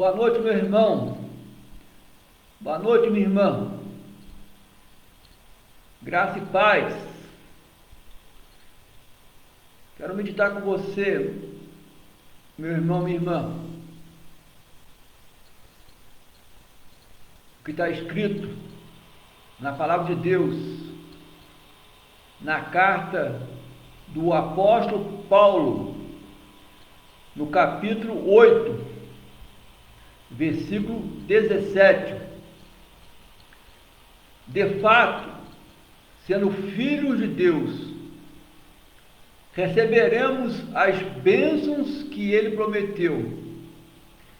Boa noite, meu irmão. Boa noite, minha irmã. Graça e paz. Quero meditar com você, meu irmão, minha irmã. O que está escrito na palavra de Deus, na carta do apóstolo Paulo, no capítulo 8, versículo 17. De fato, sendo filhos de Deus, receberemos as bênçãos que ele prometeu.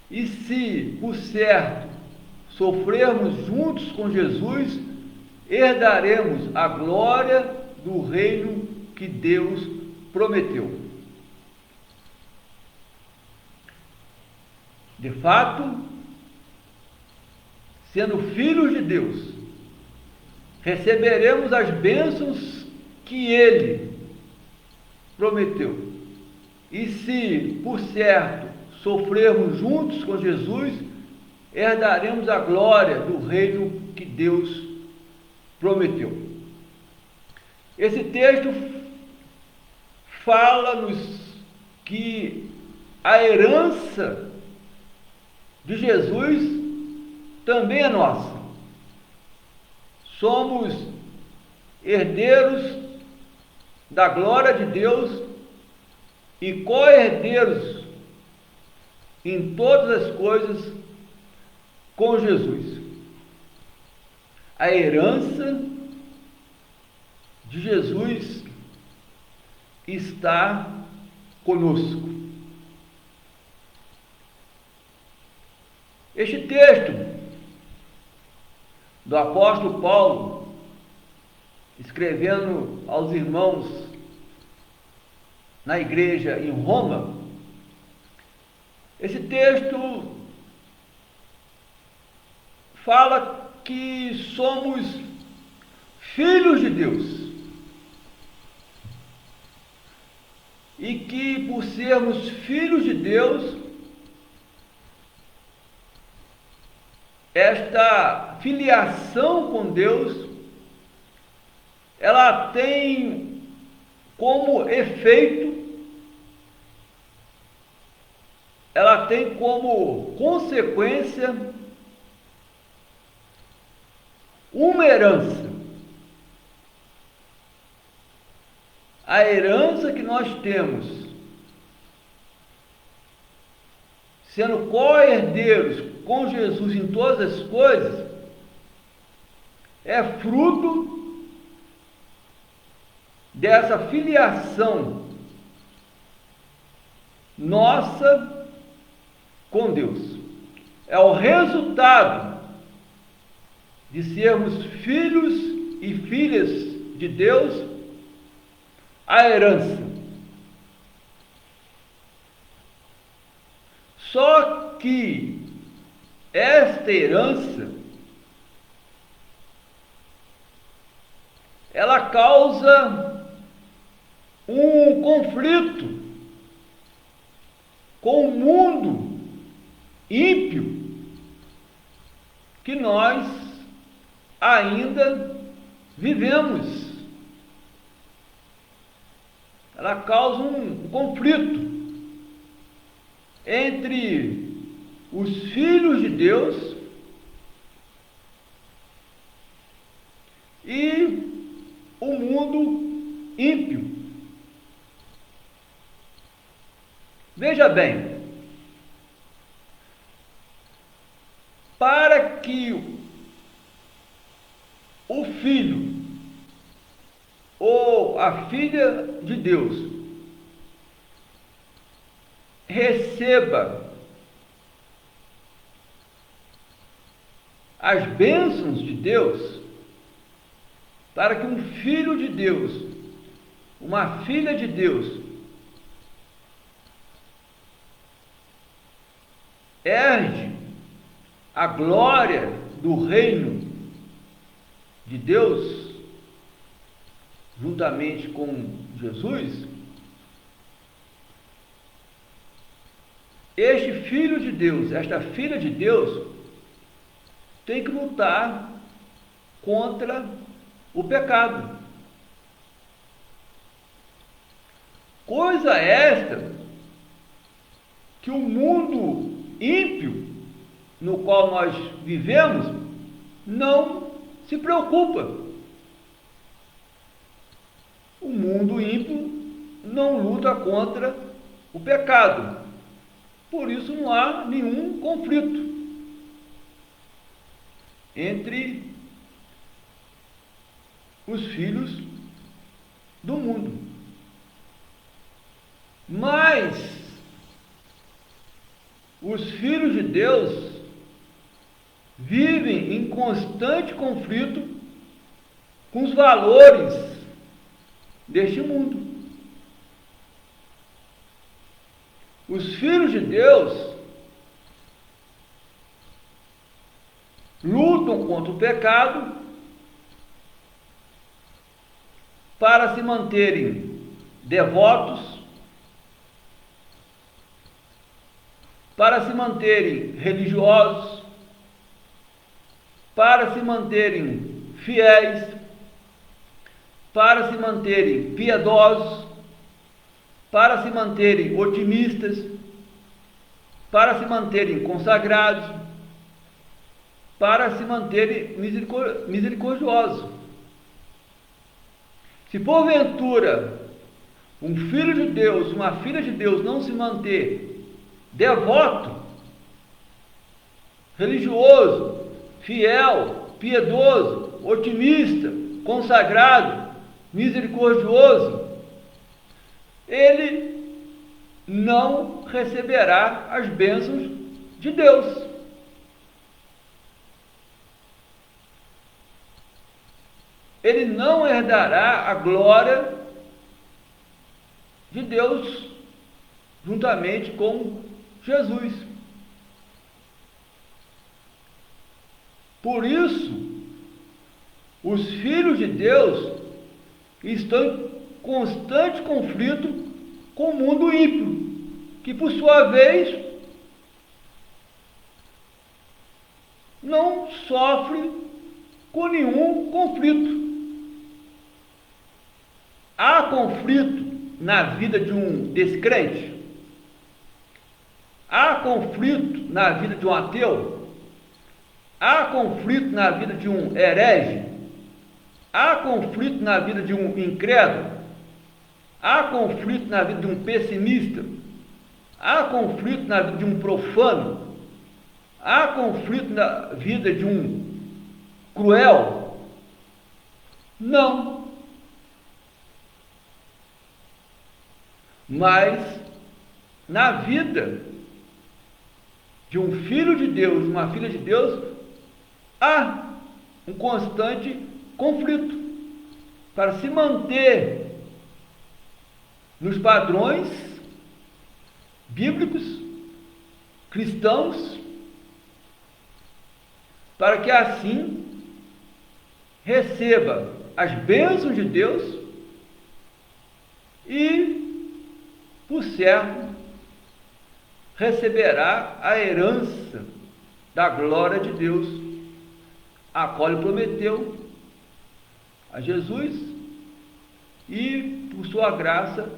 E se, por certo, sofrermos juntos com Jesus, herdaremos a glória do reino que Deus prometeu. De fato, sendo filhos de Deus, receberemos as bênçãos que ele prometeu. E se, por certo, sofrermos juntos com Jesus, herdaremos a glória do reino que Deus prometeu. Esse texto fala-nos que a herança de Jesus também é nossa. Somos herdeiros da glória de Deus e co-herdeiros em todas as coisas com Jesus. A herança de Jesus está conosco. Este texto do apóstolo Paulo, escrevendo aos irmãos na igreja em Roma, esse texto fala que somos filhos de Deus e que, por sermos filhos de Deus, esta filiação com Deus, ela tem como efeito, ela tem como consequência uma herança. A herança que nós temos, sendo co-herdeiros com Jesus em todas as coisas, é fruto dessa filiação nossa com Deus. É o resultado de sermos filhos e filhas de Deus, a herança. Só que esta herança, ela causa um conflito com o mundo ímpio que nós ainda vivemos. Ela causa um conflito entre os filhos de Deus e o mundo ímpio. Veja bem, para que o filho ou a filha de Deus receba as bênçãos de Deus, para que um filho de Deus, uma filha de Deus, herde a glória do reino de Deus, juntamente com Jesus, este filho de Deus, esta filha de Deus, tem que lutar contra o pecado. Coisa esta que o mundo ímpio no qual nós vivemos não se preocupa. O mundo ímpio não luta contra o pecado. Por isso não há nenhum conflito entre os filhos do mundo. Mas os filhos de Deus vivem em constante conflito com os valores deste mundo. Os filhos de Deus lutam contra o pecado para se manterem devotos, para se manterem religiosos, para se manterem fiéis, para se manterem piedosos, para se manterem otimistas, para se manterem consagrados, para se manterem misericordiosos. Se porventura um filho de Deus, uma filha de Deus não se manter devoto, religioso, fiel, piedoso, otimista, consagrado, misericordioso, ele não receberá as bênçãos de Deus. Ele não herdará a glória de Deus juntamente com Jesus. Por isso, os filhos de Deus estão em constante conflito com o mundo ímpio, que por sua vez não sofre com nenhum conflito. Há conflito na vida de um descrente? Há conflito na vida de um ateu? Há conflito na vida de um herege? Há conflito na vida de um incrédulo? Há conflito na vida de um pessimista? Há conflito na vida de um profano? Há conflito na vida de um cruel? Não. Mas na vida de um filho de Deus, uma filha de Deus, há um constante conflito para se manter nos padrões bíblicos, cristãos, para que assim receba as bênçãos de Deus e, por certo, receberá a herança da glória de Deus, a qual ele prometeu a Jesus e, por sua graça,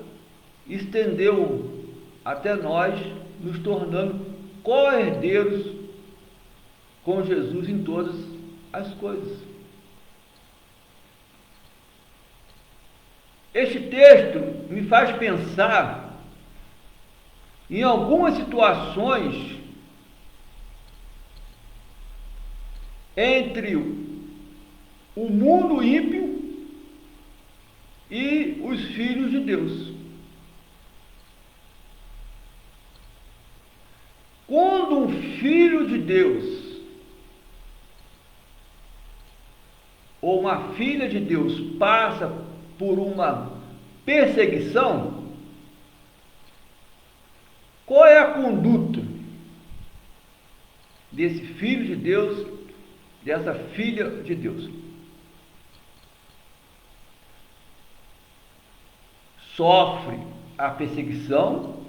estendeu até nós, nos tornando co-herdeiros com Jesus em todas as coisas. Este texto me faz pensar em algumas situações entre o mundo ímpio e os filhos de Deus. Quando um filho de Deus ou uma filha de Deus passa por uma perseguição, qual é a conduta desse filho de Deus, dessa filha de Deus? Sofre a perseguição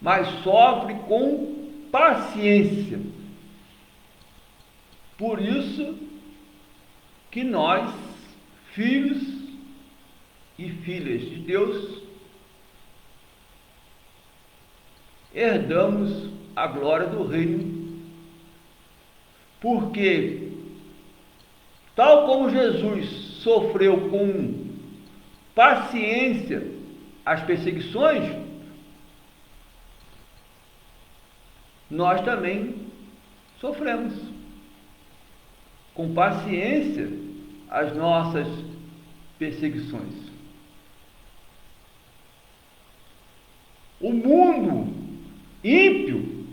mas sofre com paciência. Por isso que nós, filhos e filhas de Deus, herdamos a glória do reino, porque tal como Jesus sofreu com paciência as perseguições, nós também sofremos com paciência as nossas perseguições. O mundo ímpio,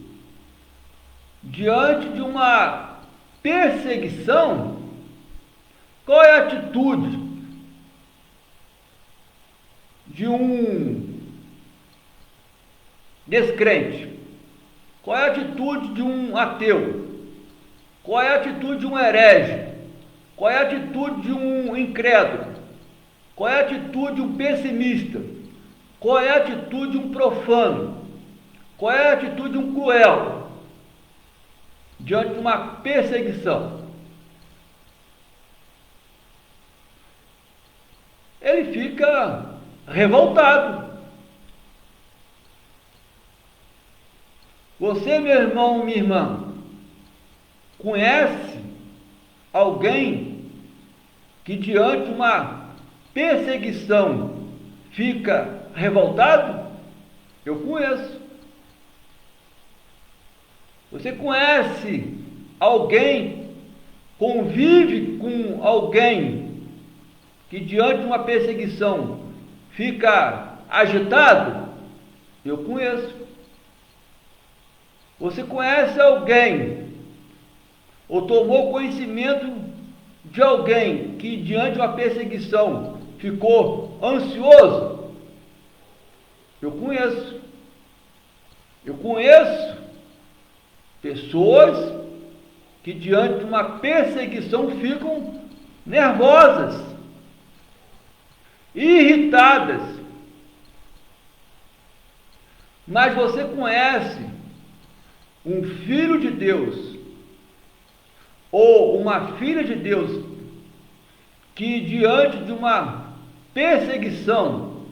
diante de uma perseguição, qual é a atitude de um descrente? Qual é a atitude de um ateu? Qual é a atitude de um herege? Qual é a atitude de um incrédulo? Qual é a atitude de um pessimista? Qual é a atitude de um profano? Qual é a atitude de um cruel diante de uma perseguição? Ele fica revoltado. Você, meu irmão, minha irmã, conhece alguém que diante de uma perseguição fica revoltado? Eu conheço. Você conhece alguém, convive com alguém que diante de uma perseguição fica agitado? Eu conheço. Você conhece alguém ou tomou conhecimento de alguém que diante de uma perseguição ficou ansioso? Eu conheço. Eu conheço pessoas que diante de uma perseguição ficam nervosas, irritadas. Mas você conhece um filho de Deus ou uma filha de Deus que diante de uma perseguição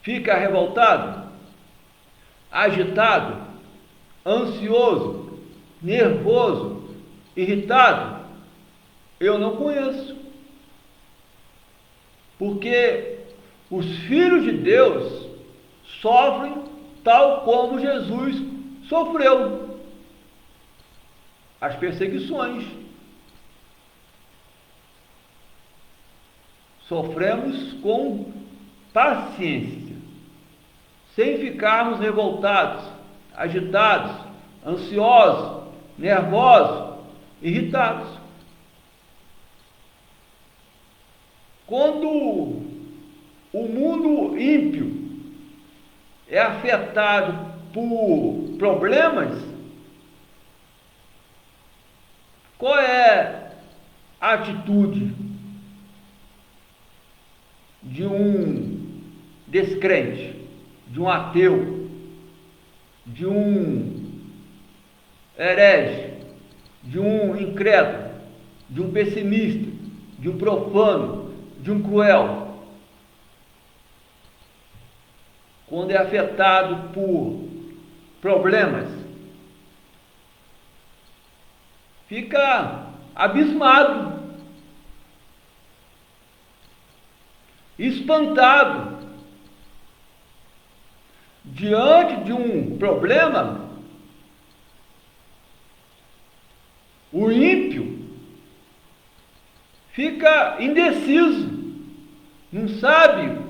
fica revoltado, agitado, ansioso, nervoso, irritado? Eu não conheço. Porque os filhos de Deus sofrem tal como Jesus sofreu as perseguições. Sofremos com paciência, sem ficarmos revoltados, agitados, ansiosos, nervosos, irritados. Quando o mundo ímpio é afetado por problemas, qual é a atitude de um descrente, de um ateu, de um herege, de um incrédulo, de um pessimista, de um profano, de um cruel? Quando é afetado por problemas, fica abismado, espantado. Diante de um problema, o ímpio fica indeciso, não sabe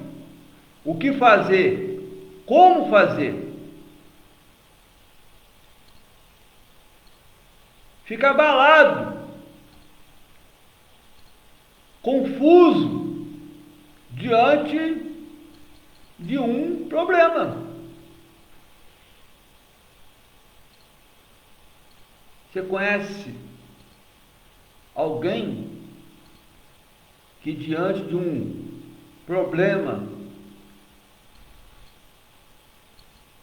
o que fazer, como fazer. Fica abalado, confuso diante de um problema. Você conhece alguém que diante de um problema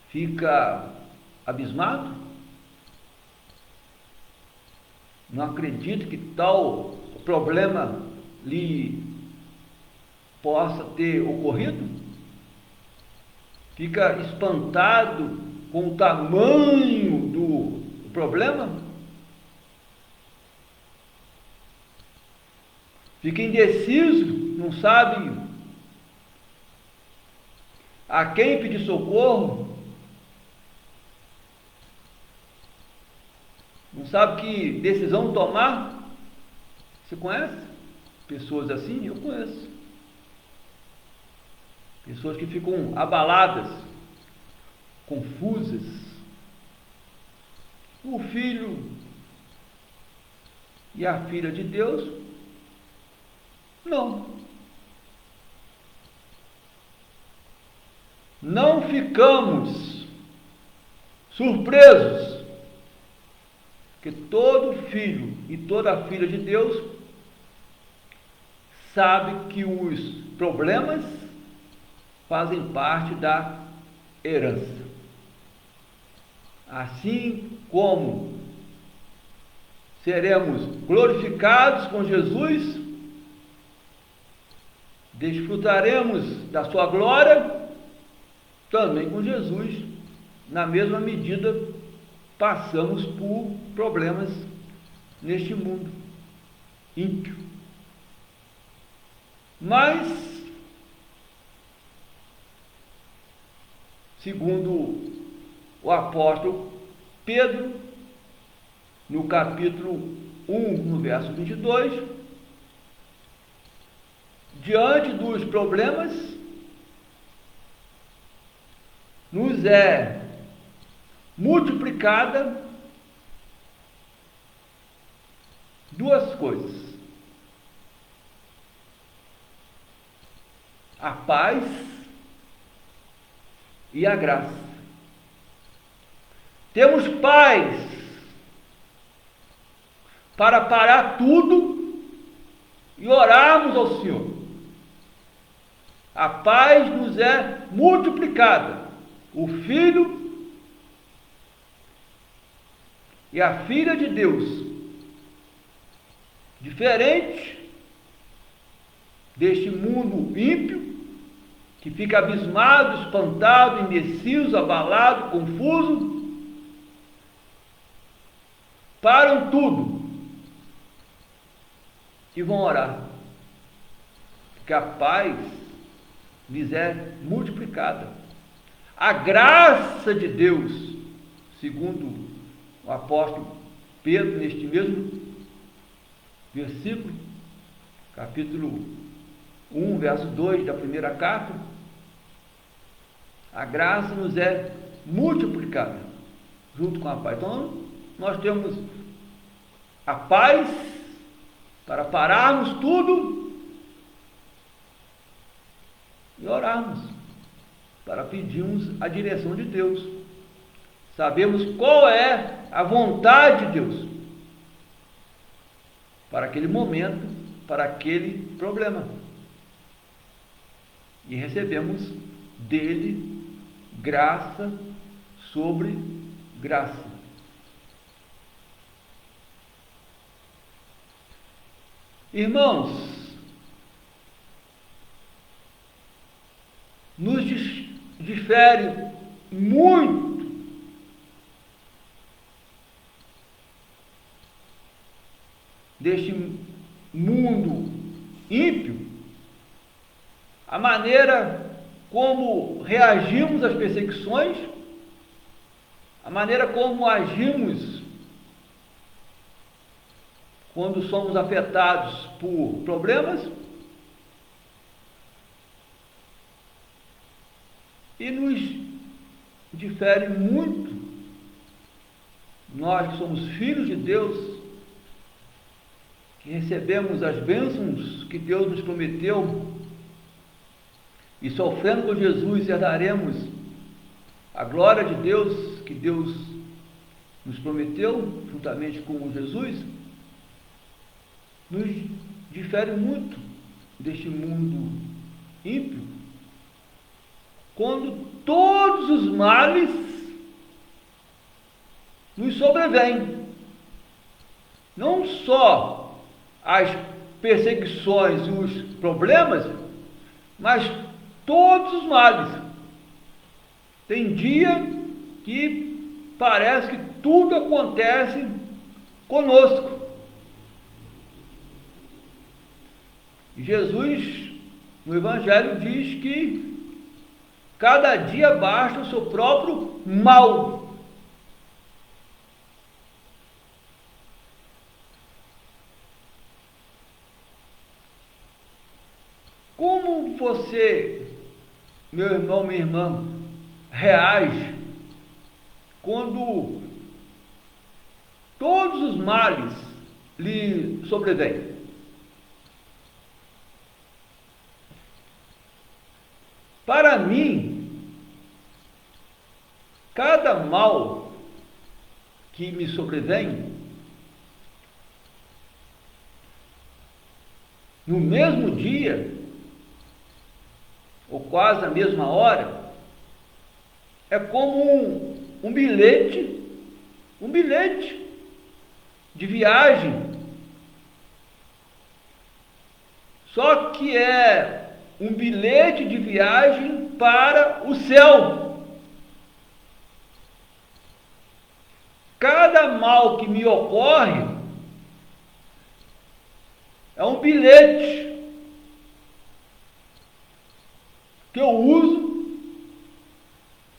fica abismado, não acredita que tal problema lhe possa ter ocorrido, fica espantado com o tamanho do problema, fica indeciso, não sabe a quem pedir socorro, não sabe que decisão tomar. Você conhece pessoas assim? Eu conheço. Pessoas que ficam abaladas, confusas. O filho e a filha de Deus, não ficamos surpresos, que todo filho e toda filha de Deus sabe que os problemas fazem parte da herança. Assim como seremos glorificados com Jesus, desfrutaremos da sua glória também com Jesus, na mesma medida passamos por problemas neste mundo ímpio. Mas, segundo o apóstolo Pedro, no capítulo 1, no verso 22, diante dos problemas, nos é multiplicada duas coisas: a paz e a graça. Temos paz para parar tudo e orarmos ao Senhor. A paz nos é multiplicada. O Filho e a filha de Deus, diferente deste mundo ímpio, que fica abismado, espantado, indeciso, abalado, confuso, param tudo e vão orar, porque a paz lhes é multiplicada. A graça de Deus, segundo o apóstolo Pedro, neste mesmo versículo, capítulo 1, verso 2 da primeira carta, a graça nos é multiplicada junto com a paz. Então, nós temos a paz para pararmos tudo e orarmos, para pedirmos a direção de Deus. Sabemos qual é a vontade de Deus para aquele momento, para aquele problema. E recebemos dele graça sobre graça. Irmãos, nos difere muito deste mundo ímpio a maneira como reagimos às perseguições, a maneira como agimos quando somos afetados por problemas, e nos difere muito, nós que somos filhos de Deus, que recebemos as bênçãos que Deus nos prometeu, e sofrendo com Jesus herdaremos a glória de Deus que Deus nos prometeu, juntamente com Jesus, nos difere muito deste mundo ímpio, quando todos os males nos sobrevém. Não só as perseguições e os problemas, mas todos os males. Tem dia que parece que tudo acontece conosco. Jesus, no Evangelho, diz que cada dia basta o seu próprio mal. Como você, meu irmão, minha irmã, reage quando todos os males lhe sobrevêm? Para mim, cada mal que me sobrevém, no mesmo dia, ou quase na mesma hora, é como um bilhete de viagem, só que é um bilhete de viagem para o céu. Cada mal que me ocorre é um bilhete que eu uso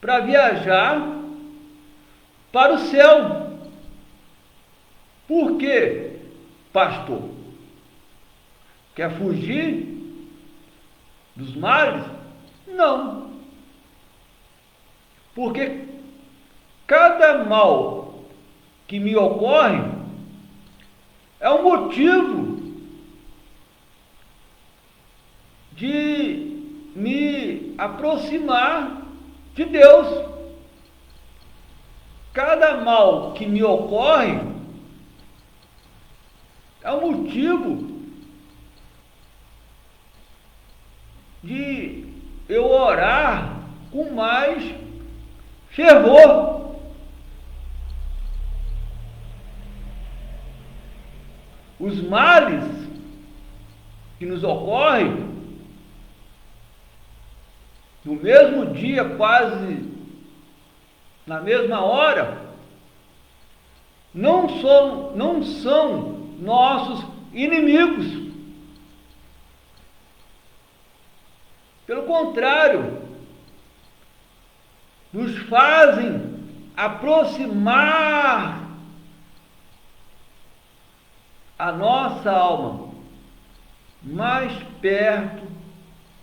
para viajar para o céu. Por quê, pastor? Quer fugir dos males? Não. Porque cada mal que me ocorre é um motivo de me aproximar de Deus. Cada mal que me ocorre é um motivo de eu orar com mais fervor. Os males que nos ocorrem no mesmo dia, quase na mesma hora, não são nossos inimigos. Pelo contrário, nos fazem aproximar a nossa alma mais perto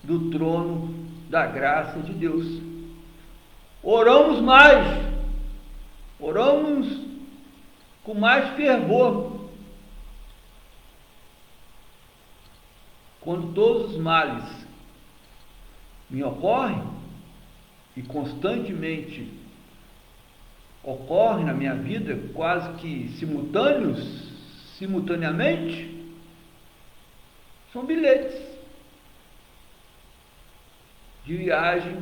do trono da graça de Deus. Oramos mais, oramos com mais fervor. Quando todos os males me ocorrem, e constantemente ocorrem na minha vida, quase que simultaneamente, são bilhetes de viagem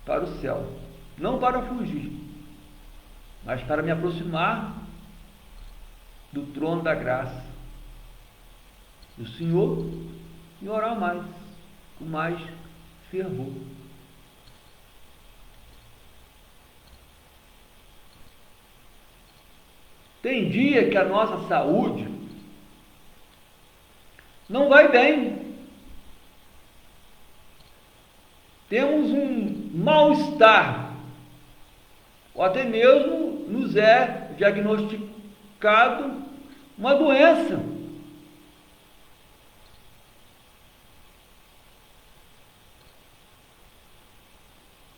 para o céu, não para fugir, mas para me aproximar do trono da graça do Senhor e orar mais, com mais fervor. Tem dia que a nossa saúde não vai bem. Temos um mal-estar, ou até mesmo nos é diagnosticado uma doença.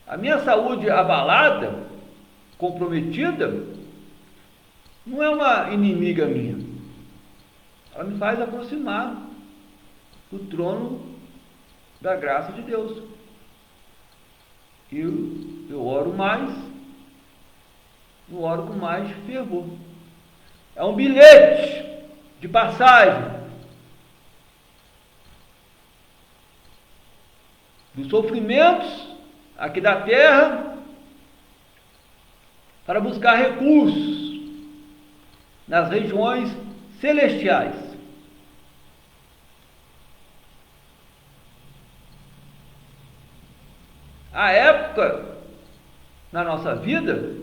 A minha saúde abalada, comprometida, não é uma inimiga minha. Ela me faz aproximar do trono da graça de Deus. Eu oro mais, eu oro com mais fervor. É um bilhete de passagem dos sofrimentos aqui da terra para buscar recursos nas regiões celestiais. Há época na nossa vida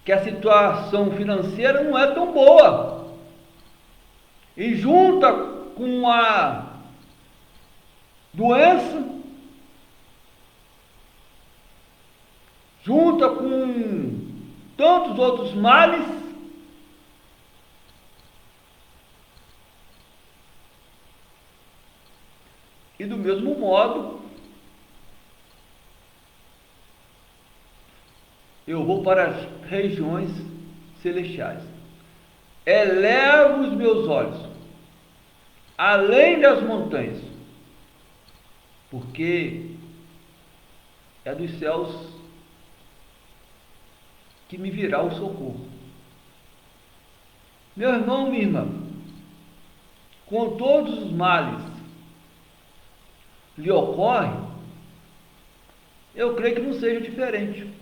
que a situação financeira não é tão boa, e junta com a doença, junta com tantos outros males, e do mesmo modo eu vou para as regiões celestiais. Elevo os meus olhos além das montanhas, porque é dos céus que me virá o socorro. Meu irmão, minha irmã, com todos os males lhe ocorrem, eu creio que não seja diferente.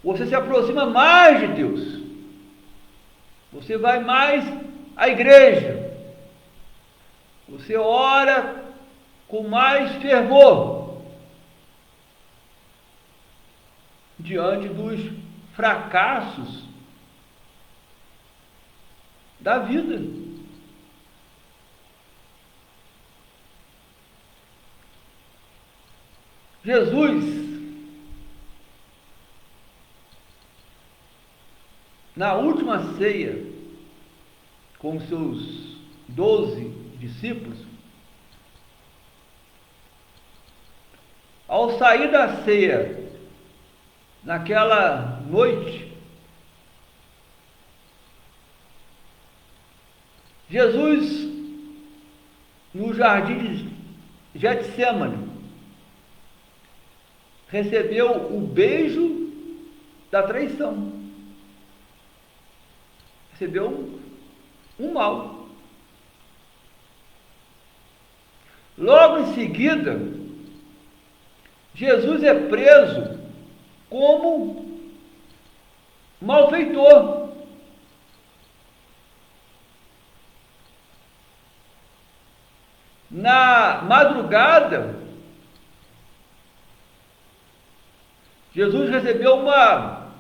Você se aproxima mais de Deus, você vai mais à igreja, você ora com mais fervor diante dos fracassos da vida. Jesus, na última ceia, com os seus 12 discípulos, ao sair da ceia, naquela noite, Jesus, no jardim de Getsêmani, recebeu o beijo da traição. Recebeu um mal. Logo em seguida, Jesus é preso como malfeitor. Na madrugada, Jesus recebeu uma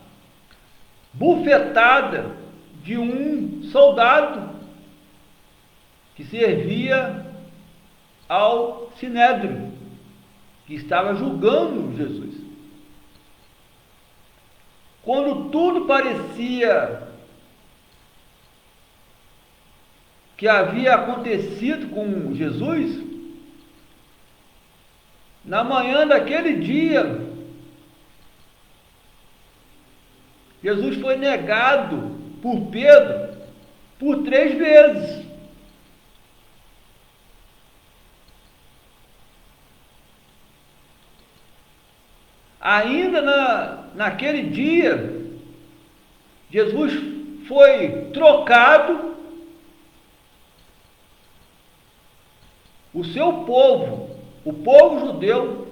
bufetada de um soldado que servia ao Sinédrio, que estava julgando Jesus. Quando tudo parecia que havia acontecido com Jesus, na manhã daquele dia, Jesus foi negado por Pedro por 3 vezes. Ainda naquele dia, Jesus foi trocado, o seu povo, o povo judeu,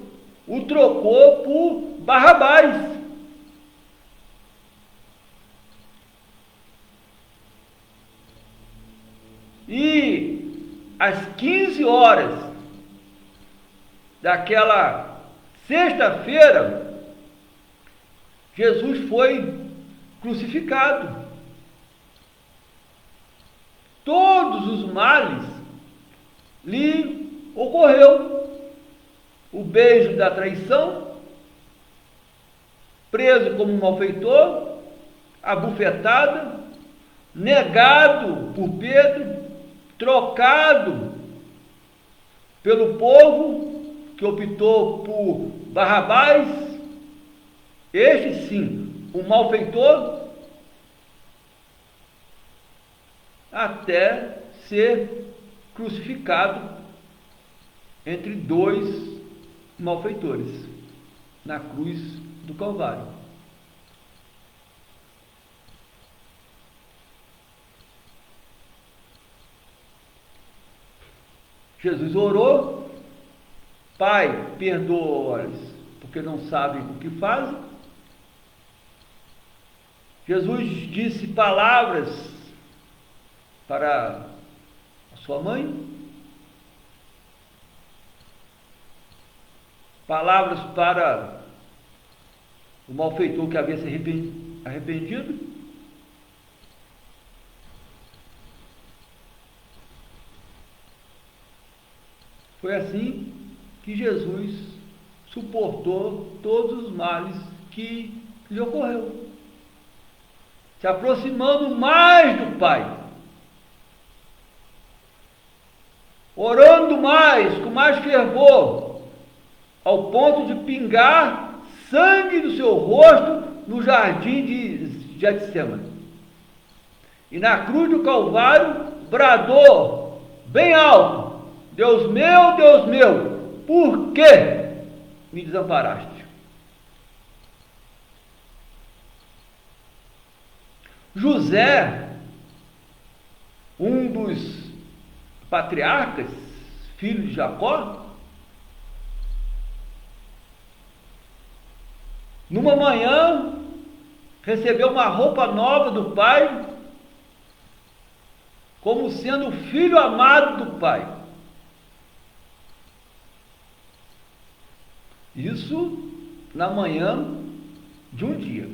o trocou por Barrabás. E às 15 horas daquela sexta-feira, Jesus foi crucificado. Todos os males lhe ocorreu. O beijo da traição, preso como um malfeitor, a bufetada, negado por Pedro, trocado pelo povo que optou por Barrabás, este sim, o malfeitor, até ser crucificado entre 2 malfeitores na cruz do Calvário. Jesus orou: Pai, perdoa-lhes, porque não sabem o que fazem. Jesus disse palavras para a sua mãe, palavras para o malfeitor que havia se arrependido. Foi assim que Jesus suportou todos os males que lhe ocorreu, se aproximando mais do Pai, orando mais, com mais fervor, ao ponto de pingar sangue do seu rosto no jardim de Getsêmani. E na cruz do Calvário bradou bem alto: Deus meu, por que me desamparaste? José, um dos patriarcas, filho de Jacó, numa manhã recebeu uma roupa nova do pai, como sendo o filho amado do pai. Isso na manhã de um dia.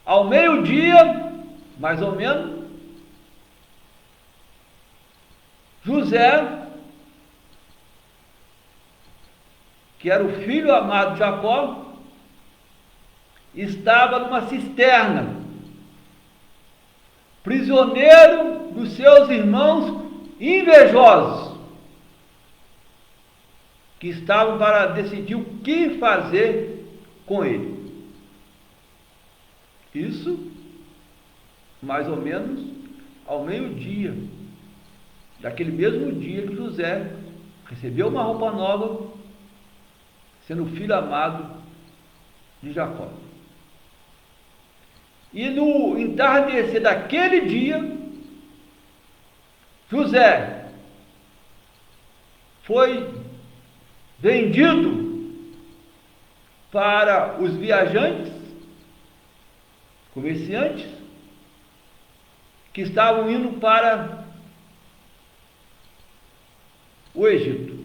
Ao meio-dia, mais ou menos, José, que era o filho amado de Jacó, estava numa cisterna, prisioneiro dos seus irmãos invejosos, que estavam para decidir o que fazer com ele. Isso, mais ou menos, ao meio-dia, daquele mesmo dia que José recebeu uma roupa nova, sendo o filho amado de Jacó. E no entardecer daquele dia, José foi vendido para os viajantes, comerciantes, que estavam indo para o Egito.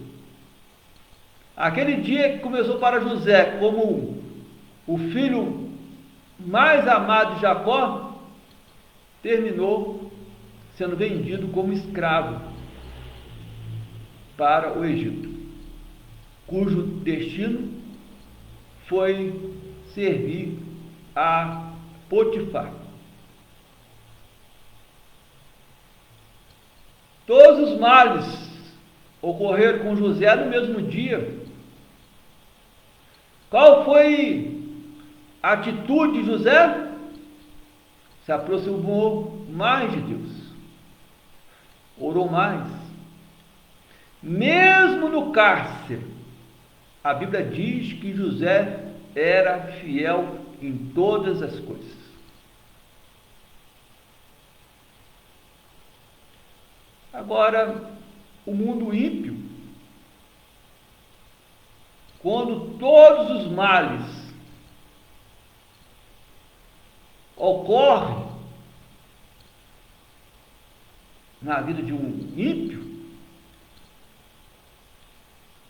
Aquele dia que começou para José como o filho mais amado de Jacó, terminou sendo vendido como escravo para o Egito, cujo destino foi servir a Potifar. Todos os males ocorreram com José no mesmo dia. Qual foi a atitude de José? Se aproximou mais de Deus, orou mais. Mesmo no cárcere, a Bíblia diz que José era fiel em todas as coisas. Agora, o mundo ímpio, quando todos os males ocorrem na vida de um ímpio,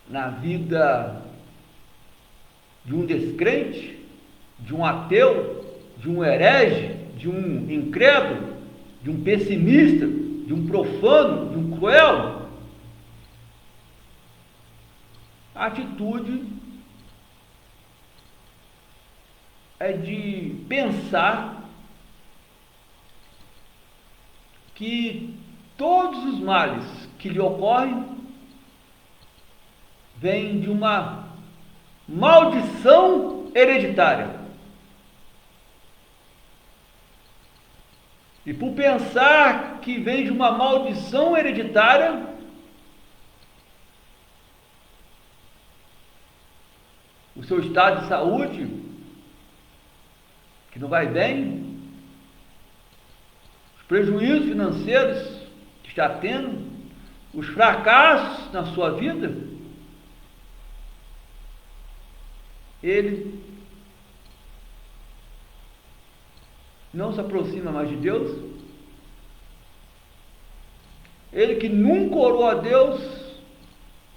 na vida de um descrente, de um ateu, de um herege, de um incrédulo, de um pessimista, de um profano, de um cruel, a atitude é de pensar que todos os males que lhe ocorrem vêm de uma maldição hereditária. E por pensar que vem de uma maldição hereditária, o seu estado de saúde, que não vai bem, os prejuízos financeiros que está tendo, os fracassos na sua vida, ele não se aproxima mais de Deus. Ele que nunca orou a Deus,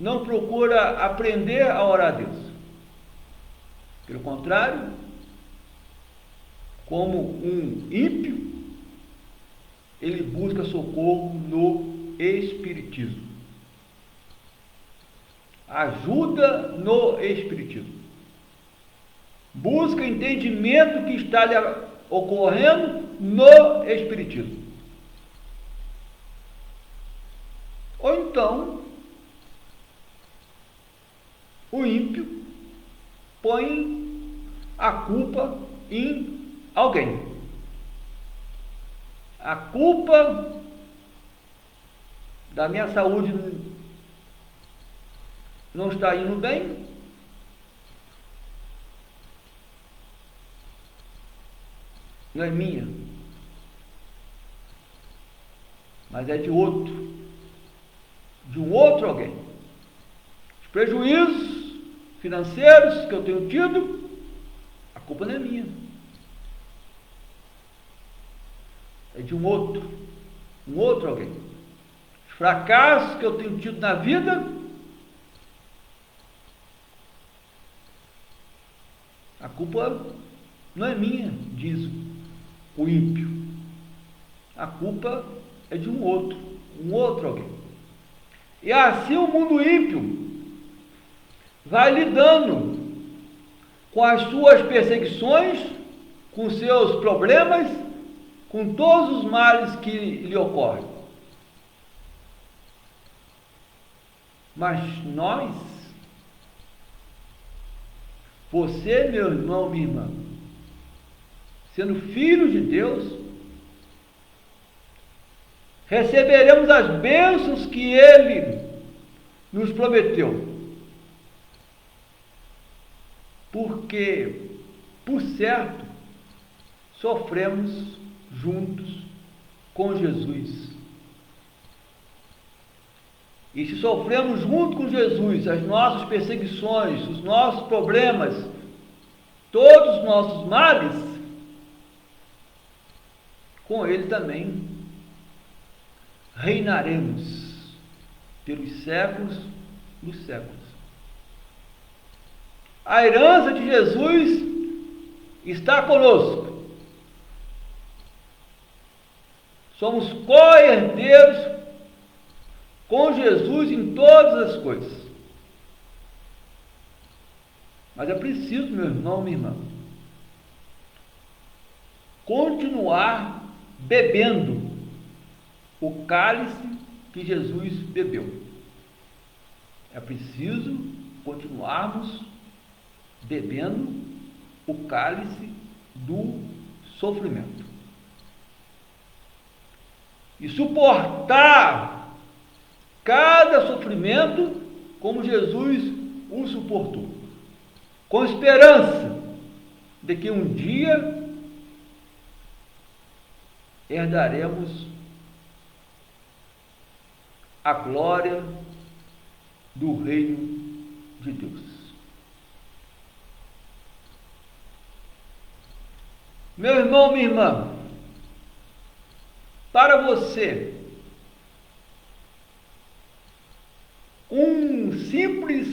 não procura aprender a orar a Deus. Pelo contrário, como um ímpio, ele busca socorro no Espiritismo. Ajuda no Espiritismo. Busca entendimento que está lhe ocorrendo no Espiritismo. Ou então, o ímpio põe a culpa em alguém. A culpa da minha saúde não está indo bem, não é minha, mas é de outro, de um outro alguém. Os prejuízos financeiros que eu tenho tido, a culpa não é minha, é de um outro alguém. Os fracassos que eu tenho tido na vida, a culpa não é minha, diz o ímpio. A culpa é de um outro alguém. E assim o mundo ímpio vai lidando com as suas perseguições, com seus problemas, com todos os males que lhe ocorrem. Mas nós, você, meu irmão, minha irmã, sendo filhos de Deus, receberemos as bênçãos que Ele nos prometeu. Porque, por certo, sofremos juntos com Jesus. E se sofremos junto com Jesus as nossas perseguições, os nossos problemas, todos os nossos males, com Ele também reinaremos pelos séculos dos séculos. A herança de Jesus está conosco. Somos co-herdeiros com Jesus em todas as coisas. Mas é preciso, meu irmão, minha irmã, continuar bebendo o cálice que Jesus bebeu. É preciso continuarmos bebendo o cálice do sofrimento. E suportar cada sofrimento como Jesus o suportou. Com esperança de que um dia herdaremos a glória do reino de Deus. Meu irmão, minha irmã, para você, um simples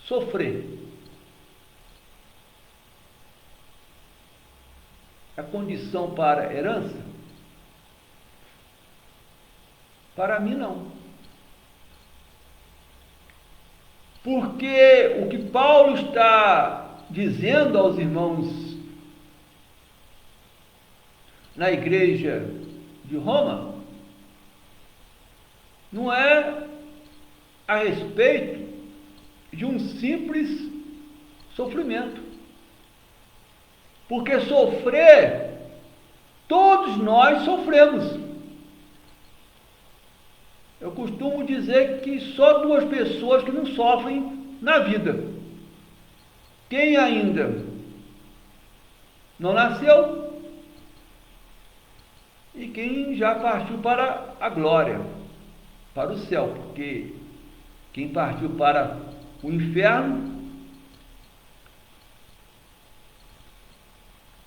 sofrer é condição para herança? Para mim, não. Porque o que Paulo está dizendo aos irmãos na igreja de Roma não é a respeito de um simples sofrimento. Porque sofrer, todos nós sofremos. Eu costumo dizer que só duas pessoas que não sofrem na vida: quem ainda não nasceu e quem já partiu para a glória, para o céu. Porque quem partiu para o inferno,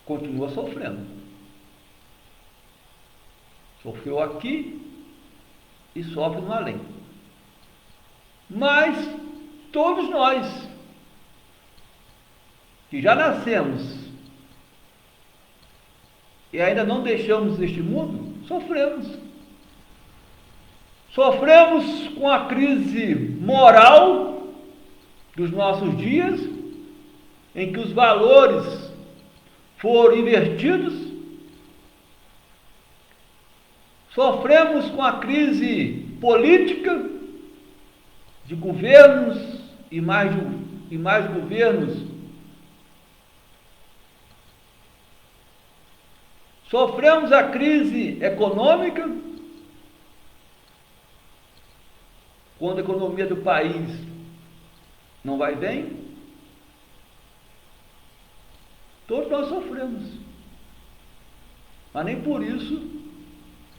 continua sofrendo. Sofreu aqui e sofre no além. Mas todos nós que já nascemos e ainda não deixamos este mundo, sofremos. Sofremos com a crise moral dos nossos dias, em que os valores foram invertidos. Sofremos com a crise política de governos e mais governos. Sofremos a crise econômica, quando a economia do país não vai bem. Todos nós sofremos. Mas nem por isso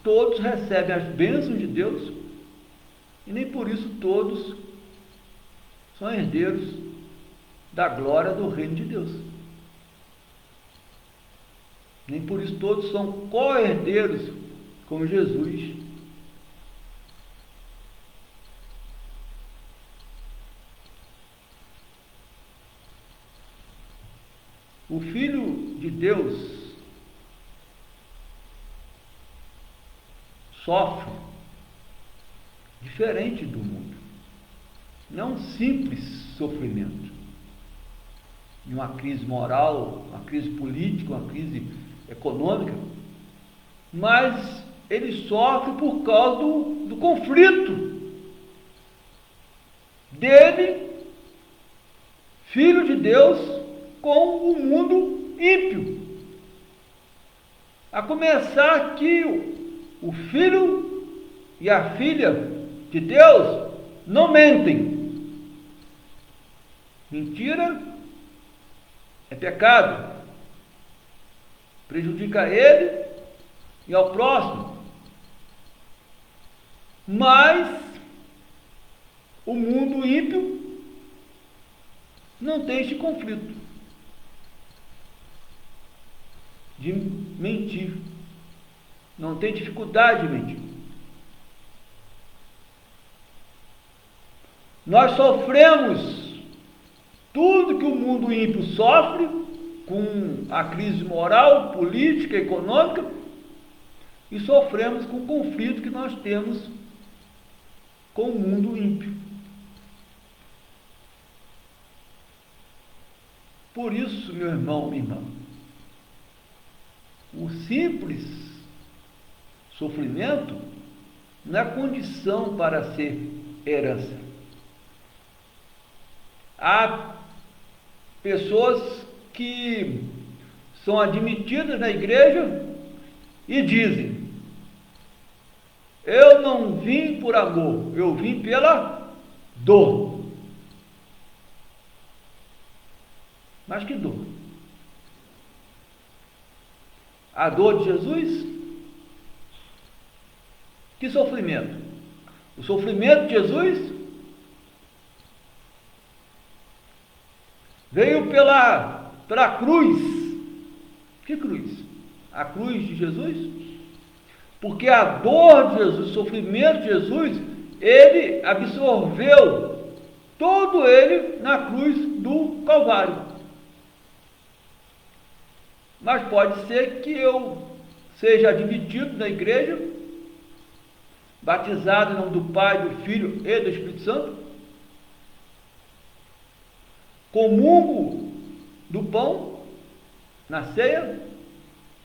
todos recebem as bênçãos de Deus, e nem por isso todos são herdeiros da glória do reino de Deus. Nem por isso todos são co-herdeiros com Jesus. O Filho de Deus sofre diferente do mundo. Não um simples sofrimento de uma crise moral, uma crise política, uma crise econômica, mas ele sofre por causa do conflito dele, Filho de Deus, com o mundo ímpio. A começar que o filho e a filha de Deus não mentem. Mentira é pecado. Prejudica ele e ao próximo. Mas o mundo ímpio não tem este conflito de mentir. Não tem dificuldade de mentir. Nós sofremos tudo que o mundo ímpio sofre, com a crise moral, política, econômica, e sofremos com o conflito que nós temos com o mundo ímpio. Por isso, meu irmão, minha irmã, o simples sofrimento não é condição para ser herança. Há pessoas que são admitidas na igreja e dizem: eu não vim por amor, eu vim pela dor. Mas que dor? A dor de Jesus? Que sofrimento? O sofrimento de Jesus veio pela cruz. Que cruz? A cruz de Jesus? Porque a dor de Jesus, o sofrimento de Jesus, ele absorveu todo ele na cruz do Calvário. Mas pode ser que eu seja admitido na igreja, batizado em nome do Pai, do Filho e do Espírito Santo, comungo do pão na ceia,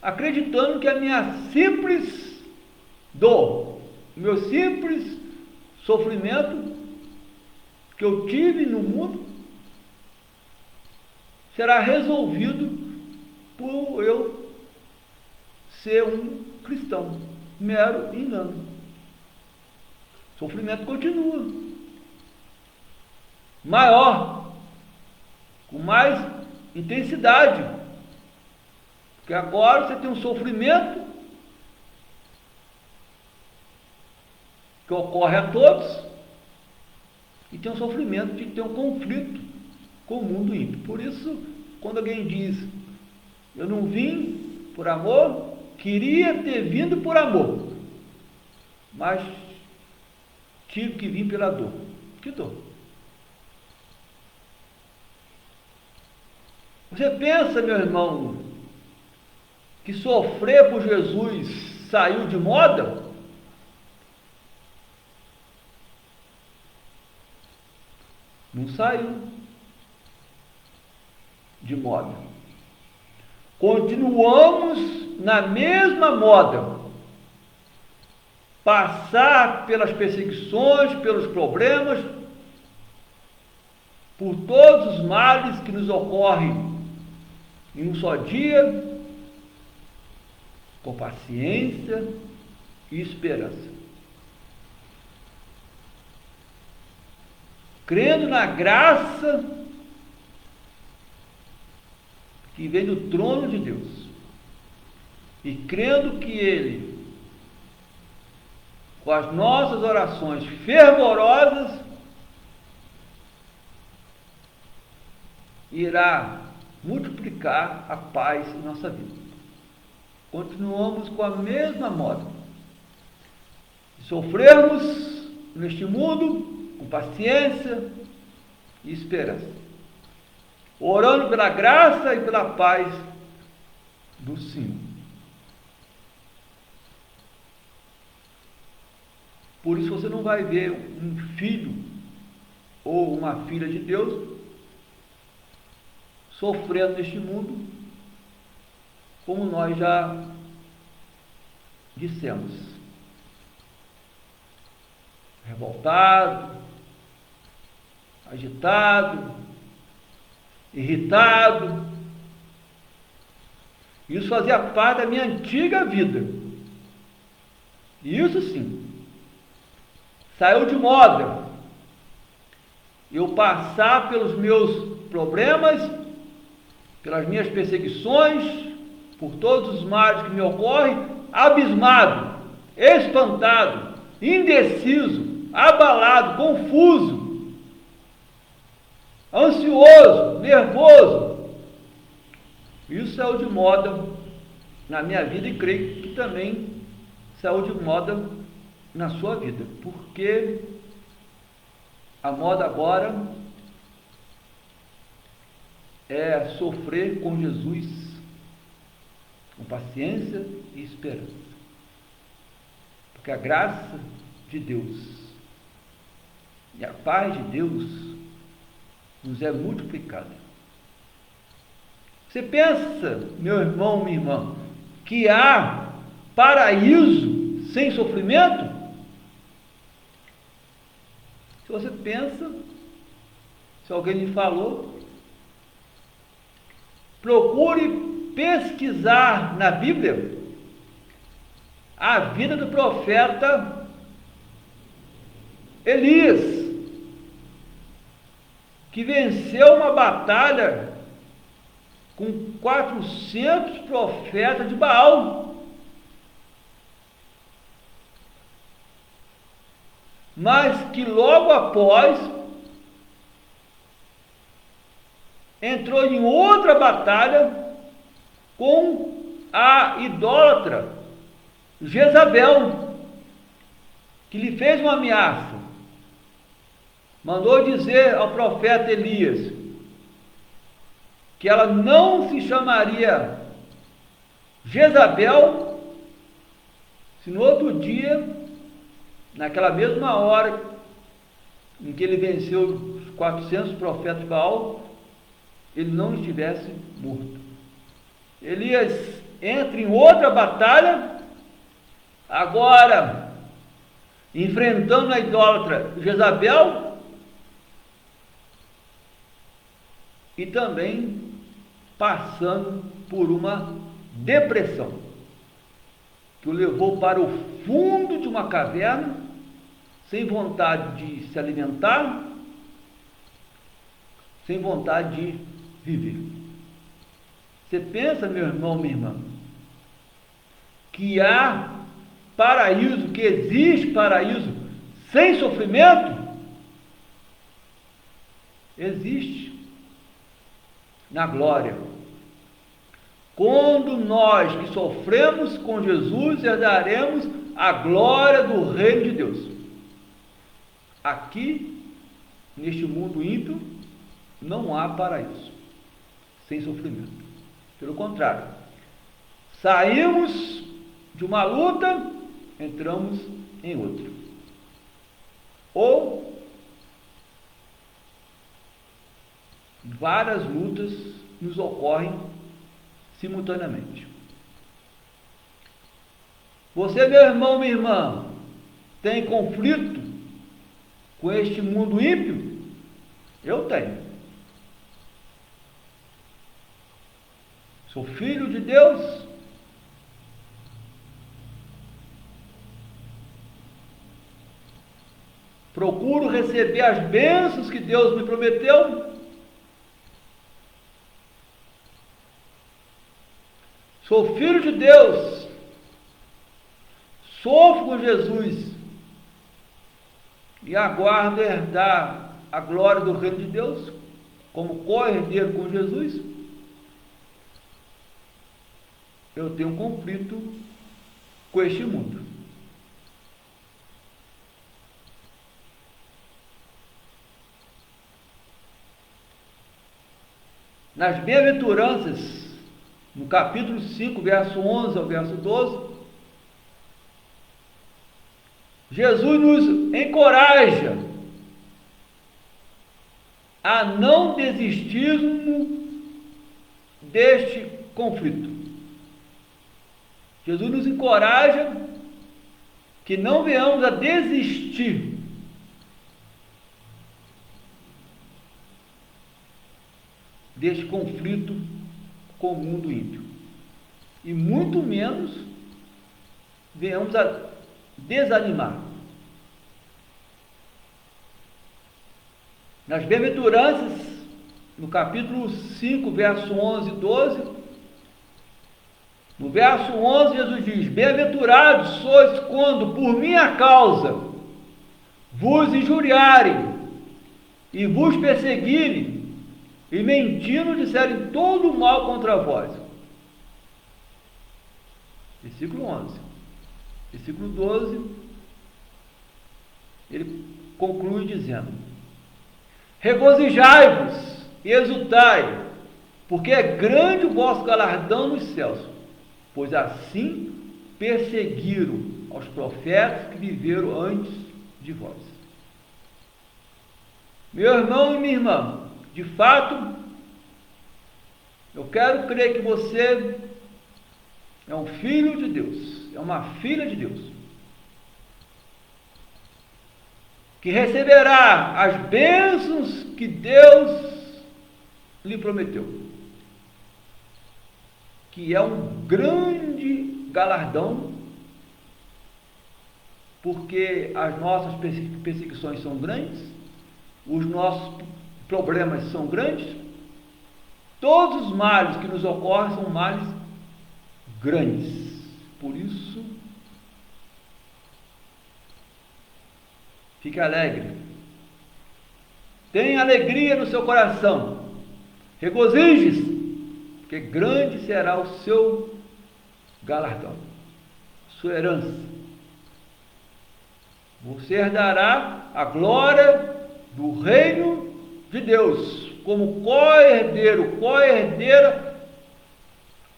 acreditando que a minha simples dor, o meu simples sofrimento que eu tive no mundo, será resolvido por eu ser um cristão. Mero engano. O sofrimento continua. Maior, com mais intensidade. Porque agora você tem um sofrimento que ocorre a todos, e tem um sofrimento de ter um conflito com o mundo ímpio. Por isso, quando alguém diz: Eu não vim por amor, queria ter vindo por amor, mas tive que vir pela dor. Que dor? Você pensa, meu irmão, que sofrer por Jesus saiu de moda? Não saiu de moda. Continuamos na mesma moda. Passar pelas perseguições, pelos problemas, por todos os males que nos ocorrem em um só dia, com paciência e esperança. Crendo na graça que vem do trono de Deus e crendo que Ele, com as nossas orações fervorosas, irá multiplicar a paz em nossa vida. Continuamos com a mesma moda. Sofrermos neste mundo com paciência e esperança, orando pela graça e pela paz do Senhor. Por isso você não vai ver um filho ou uma filha de Deus sofrendo neste mundo, como nós já dissemos, revoltado, agitado, irritado. Isso fazia parte da minha antiga vida. Isso sim, saiu de moda. Eu passar pelos meus problemas, pelas minhas perseguições, por todos os males que me ocorrem, abismado, espantado, indeciso, abalado, confuso, ansioso, nervoso. Isso saiu de moda na minha vida e creio que também saiu de moda na sua vida, porque a moda agora é sofrer com Jesus, com paciência e esperança, porque a graça de Deus e a paz de Deus nos é multiplicada. Você pensa, meu irmão, minha irmã, que há paraíso sem sofrimento? Se você pensa, se alguém lhe falou, procure pesquisar na Bíblia a vida do profeta Elias, que venceu uma batalha com 400 profetas de Baal, mas que logo após entrou em outra batalha com a idólatra Jezabel, que lhe fez uma ameaça. Mandou dizer ao profeta Elias que ela não se chamaria Jezabel se no outro dia, naquela mesma hora em que ele venceu os 400 profetas de Baal, ele não estivesse morto. Elias entra em outra batalha, agora enfrentando a idólatra Jezabel e também passando por uma depressão que o levou para o fundo de uma caverna, sem vontade de se alimentar, sem vontade de viver. Você pensa, meu irmão, minha irmã, que há paraíso, que existe paraíso sem sofrimento? Existe na glória, Quando nós que sofremos com Jesus herdaremos a glória do reino de Deus. Aqui, neste mundo ímpio, não há paraíso sem sofrimento. Pelo contrário, saímos de uma luta, entramos em outra. Ou várias lutas nos ocorrem simultaneamente. Você, meu irmão, minha irmã, tem conflito com este mundo ímpio? Eu tenho. Sou filho de Deus. Procuro receber as bênçãos que Deus me prometeu. Sou filho de Deus. Sofro com Jesus. E aguardo herdar a glória do reino de Deus, como co-herdeiro com Jesus. Eu tenho um conflito com este mundo. Nas bem-aventuranças, no capítulo 5, verso 11 ao verso 12, Jesus nos encoraja a não desistirmos deste conflito. Jesus nos encoraja que não venhamos a desistir deste conflito com o mundo ímpio. E muito menos venhamos a desanimar. Nas bem-aventuranças, no capítulo 5, verso 11 e 12, no verso 11, Jesus diz: bem-aventurados sois quando, por minha causa, vos injuriarem e vos perseguirem, e mentindo disserem todo o mal contra vós. Versículo 11. Versículo 12, ele conclui dizendo: regozijai-vos e exultai, porque é grande o vosso galardão nos céus, pois assim perseguiram aos profetas que viveram antes de vós. Meu irmão e minha irmã, de fato, eu quero crer que você é um filho de Deus, é uma filha de Deus, que receberá as bênçãos que Deus lhe prometeu, que é um grande galardão, porque as nossas perseguições são grandes, os nossos problemas são grandes, todos os males que nos ocorrem são males grandes. Por isso, fique alegre, tenha alegria no seu coração, regozije-se, porque grande será o seu galardão, sua herança. Você herdará a glória do reino de Deus, como co-herdeiro, co-herdeira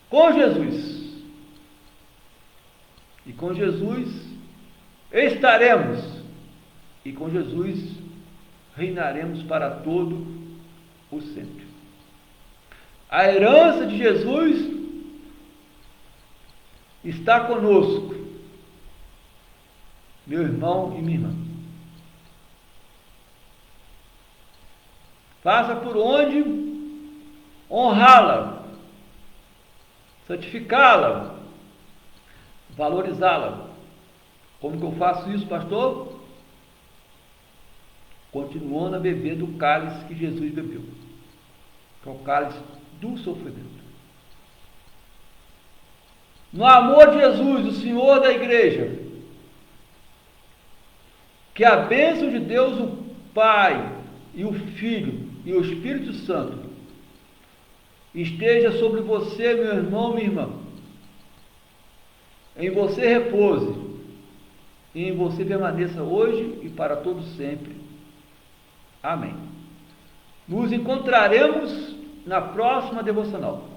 com Jesus. E com Jesus estaremos, e com Jesus reinaremos para todo o sempre. A herança de Jesus está conosco, meu irmão e minha irmã. Faça por onde honrá-la, santificá-la, valorizá-la. Como que eu faço isso, pastor? Continuando a beber do cálice que Jesus bebeu, que é o cálice do sofrimento. No amor de Jesus, o Senhor da igreja, que a bênção de Deus, o Pai, e o Filho, e o Espírito Santo, esteja sobre você, meu irmão, minha irmã. Em você repouse, e em você permaneça hoje e para todo sempre. Amém. Nos encontraremos na próxima devocional.